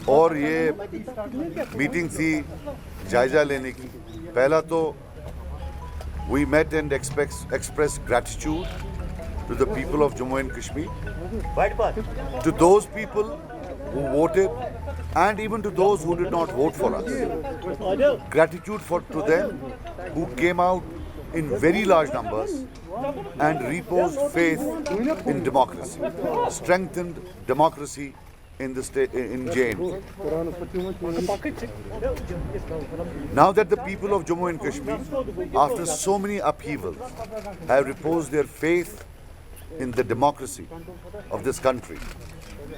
और ये मीटिंग थी जायजा लेने की. पहला तो we met and expressed gratitude to the people of Jammu and Kashmir, to those people who voted and even to those who did not vote for us. Gratitude to them who came out in very large numbers and reposed faith in democracy, strengthened democracy in the state, in JNK. Now that the people of Jammu and Kashmir, after so many upheavals, have reposed their faith in the democracy of this country,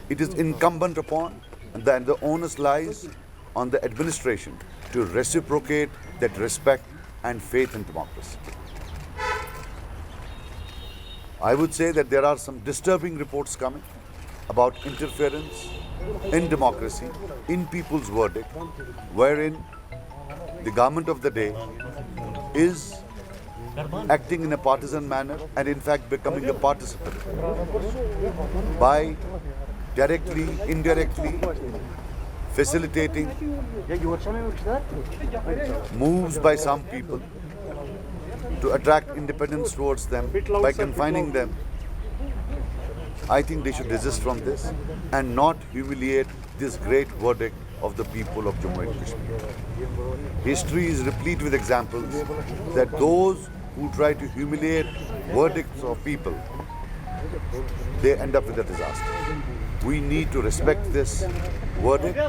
it is incumbent upon and the onus lies on the administration to reciprocate that respect and faith in democracy. I would say that there are some disturbing reports coming about interference in democracy, in people's verdict, wherein the government of the day is acting in a partisan manner and in fact becoming a participant by directly, indirectly facilitating moves by some people to attract independence towards them by confining them. I think they should desist from this and not humiliate this great verdict of the people of Jammu and Kashmir. History is replete with examples that those who try to humiliate verdicts of people, they end up with a disaster. We need to respect this verdict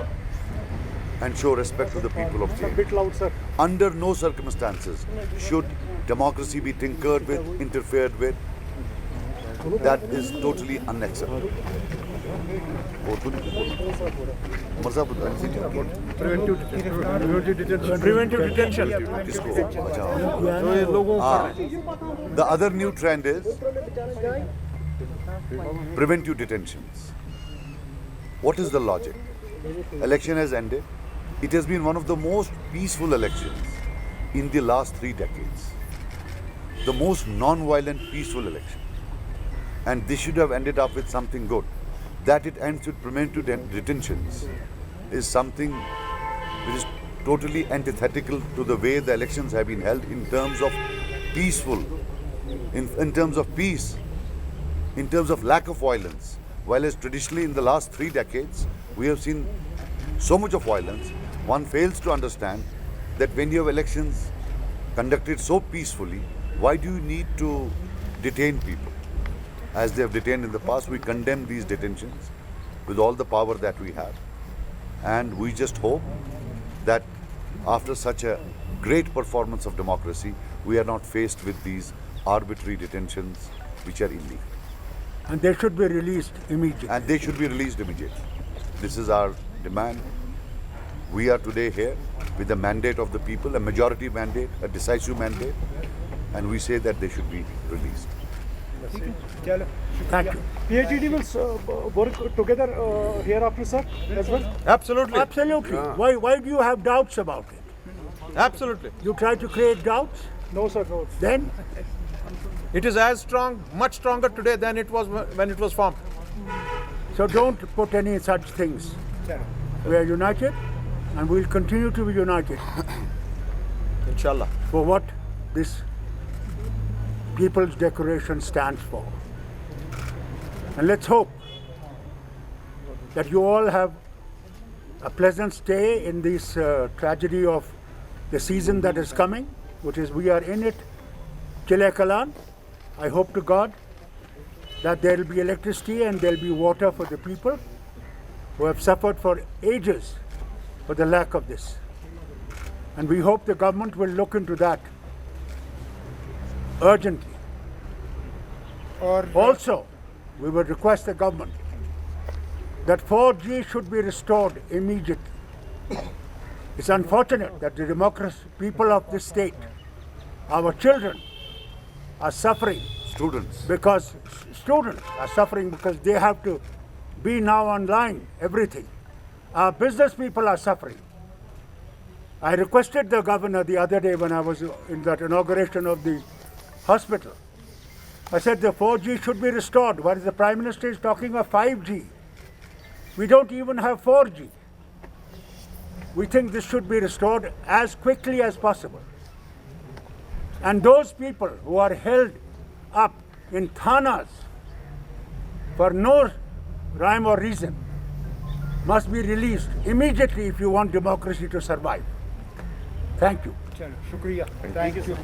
and show respect to the people of JNK. Under no circumstances should democracy be tinkered with, interfered with. That is totally unacceptable. Preventive detention. The other new trend is preventive detentions. What is the logic? Election has ended. It has been one of the most peaceful elections in the last 3 decades. The most non-violent, peaceful election. And this should have ended up with something good. That it ends with preventive detentions is something which is totally antithetical to the way the elections have been held in terms of peaceful, in terms of peace, in terms of lack of violence. While as traditionally in the last 3 decades, we have seen so much of violence, one fails to understand that when you have elections conducted so peacefully, why do you need to detain people? As they have detained in the past, we condemn these detentions with all the power that we have. And we just hope that after such a great performance of democracy, we are not faced with these arbitrary detentions which are illegal. And they should be released immediately. And they should be released immediately. This is our demand. We are today here with the mandate of the people, a majority mandate, a decisive mandate, and we say that they should be released. Thank you. PAGD will work together hereafter, sir, as well? Absolutely. Absolutely. Why do you have doubts about it? Absolutely. You try to create doubts? No, sir, no. Then It is as strong, much stronger today than it was when it was formed. so don't put any such things. We are united and we will continue to be united Inshallah. for what this People's Declaration stands for. And let's hope that you all have a pleasant stay in this tragedy of the season that is coming, which is we are in it, Chile Kalan. I hope to God that there will be electricity and there will be water for the people who have suffered for ages for the lack of this. And we hope the government will look into that urgently. Also, we would request the government that 4G should be restored immediately. It's unfortunate that the people of this state, our children, are suffering Students. because students are suffering because they have to be now online, everything. Our business people are suffering. I requested the governor the other day when I was in that inauguration of the hospital. I said the 4G should be restored, whereas the Prime Minister is talking of 5G. We don't even have 4G. We think this should be restored as quickly as possible. And those people who are held up in thanas for no rhyme or reason must be released immediately if you want democracy to survive. Thank you. चलो शुक्रिया. Thank you.